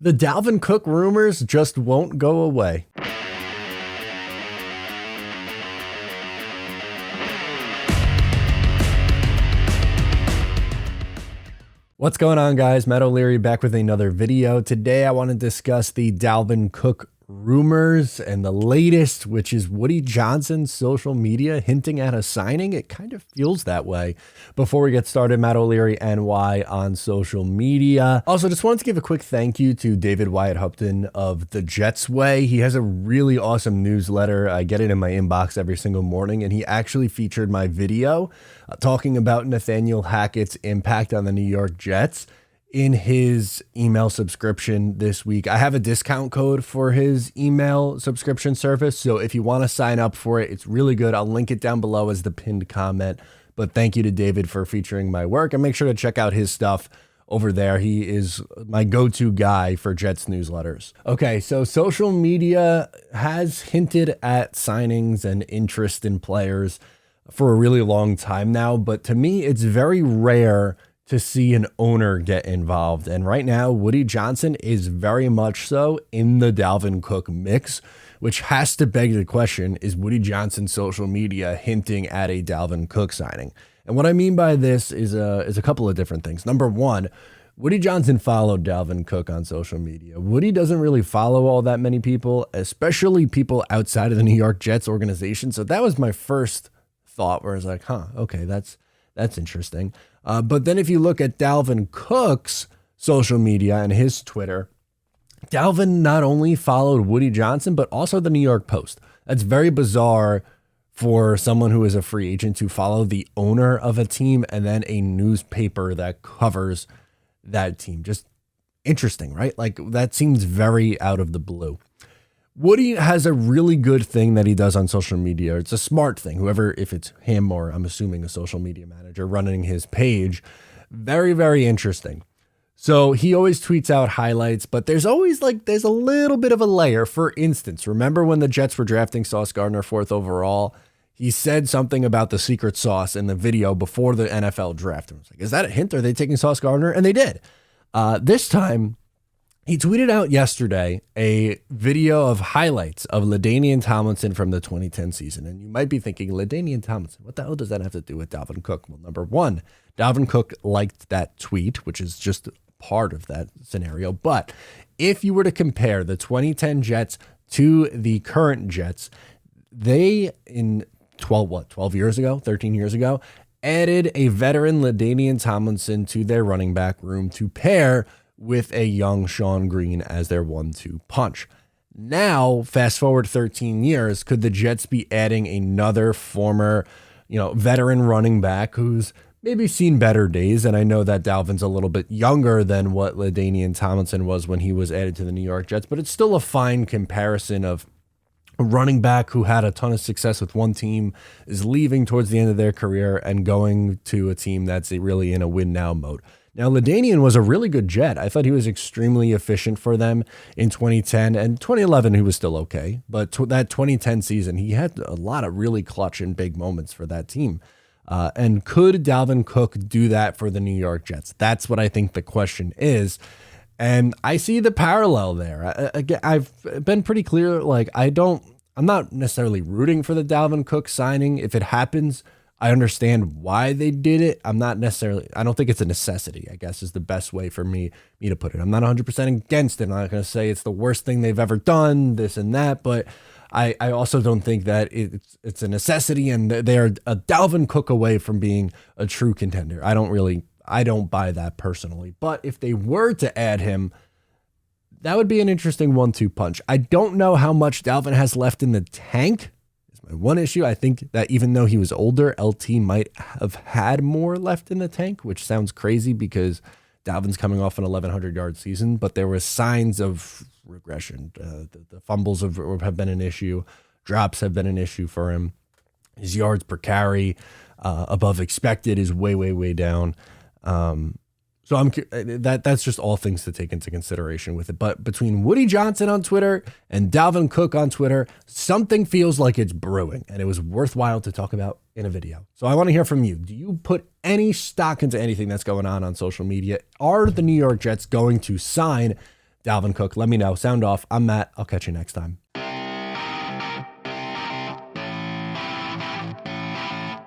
The Dalvin Cook rumors just won't go away. What's going on, guys? Matt O'Leary back with another video. Today I want to discuss the Dalvin Cook rumors and the latest, which is Woody Johnson's social media hinting at a signing. It kind of feels that way. Before we get started, Matt O'Leary NY on social media. Also, just wanted to give a quick thank you to David Wyatt Hupton of The Jets Way. He has a really awesome newsletter. I get it in my inbox every single morning, and he actually featured my video talking about Nathaniel Hackett's impact on the New York Jets in his email subscription this week. I have a discount code for his email subscription service, so if you want to sign up for it, it's really good. I'll link it down below as the pinned comment. But thank you to David for featuring my work, and make sure to check out his stuff over there. He is my go-to guy for Jets newsletters. Okay, so social media has hinted at signings and interest in players for a really long time now, but to me, it's very rare to see an owner get involved. And right now, Woody Johnson is very much so in the Dalvin Cook mix, which has to beg the question, is Woody Johnson's social media hinting at a Dalvin Cook signing? And what I mean by this is a couple of different things. Number one, Woody Johnson followed Dalvin Cook on social media. Woody doesn't really follow all that many people, especially people outside of the New York Jets organization. So that was my first thought, where I was like, okay, that's interesting. But then if you look at Dalvin Cook's social media and his Twitter, Dalvin not only followed Woody Johnson, but also the New York Post. That's very bizarre for someone who is a free agent to follow the owner of a team and then a newspaper that covers that team. Just interesting, right? Like, that seems very out of the blue. Woody has a really good thing that he does on social media. It's a smart thing. Whoever, if it's him or I'm assuming a social media manager running his page, very, very interesting. So he always tweets out highlights, but there's always there's a little bit of a layer. For instance, remember when the Jets were drafting Sauce Gardner 4th overall? He said something about the secret sauce in the video before the NFL draft. I was like, is that a hint? Are they taking Sauce Gardner? And they did. This time, he tweeted out yesterday a video of highlights of LaDainian Tomlinson from the 2010 season. And you might be thinking, LaDainian Tomlinson, what the hell does that have to do with Dalvin Cook? Well, number one, Dalvin Cook liked that tweet, which is just part of that scenario. But if you were to compare the 2010 Jets to the current Jets, they, in 12 years ago, 13 years ago, added a veteran LaDainian Tomlinson to their running back room to pair with a young Sean Green as their 1-2 punch. Now, fast forward 13 years, could the Jets be adding another former, veteran running back who's maybe seen better days? And I know that Dalvin's a little bit younger than what LaDainian Tomlinson was when he was added to the New York Jets, but it's still a fine comparison of a running back who had a ton of success with one team, is leaving towards the end of their career and going to a team that's really in a win now mode. Now, LaDainian was a really good Jet. I thought he was extremely efficient for them in 2010 and 2011. He was still okay. But that 2010 season, he had a lot of really clutch and big moments for that team. And could Dalvin Cook do that for the New York Jets? That's what I think the question is. And I see the parallel there. I've been pretty clear. I'm not necessarily rooting for the Dalvin Cook signing. If it happens, I understand why they did it. I don't think it's a necessity, I guess, is the best way for me to put it. I'm not 100% against it. I'm not going to say it's the worst thing they've ever done, this and that, but I also don't think that it's a necessity, and they're a Dalvin Cook away from being a true contender. I don't buy that personally. But if they were to add him, that would be an interesting 1-2 punch. I don't know how much Dalvin has left in the tank. My one issue, I think that even though he was older, LT might have had more left in the tank, which sounds crazy because Dalvin's coming off an 1,100-yard season, but there were signs of regression. The fumbles have been an issue. Drops have been an issue for him. His yards per carry above expected is way, way, way down. So that's just all things to take into consideration with it. But between Woody Johnson on Twitter and Dalvin Cook on Twitter, something feels like it's brewing, and it was worthwhile to talk about in a video. So I want to hear from you. Do you put any stock into anything that's going on social media? Are the New York Jets going to sign Dalvin Cook. Let me know. Sound off. I'm Matt. I'll catch you next time.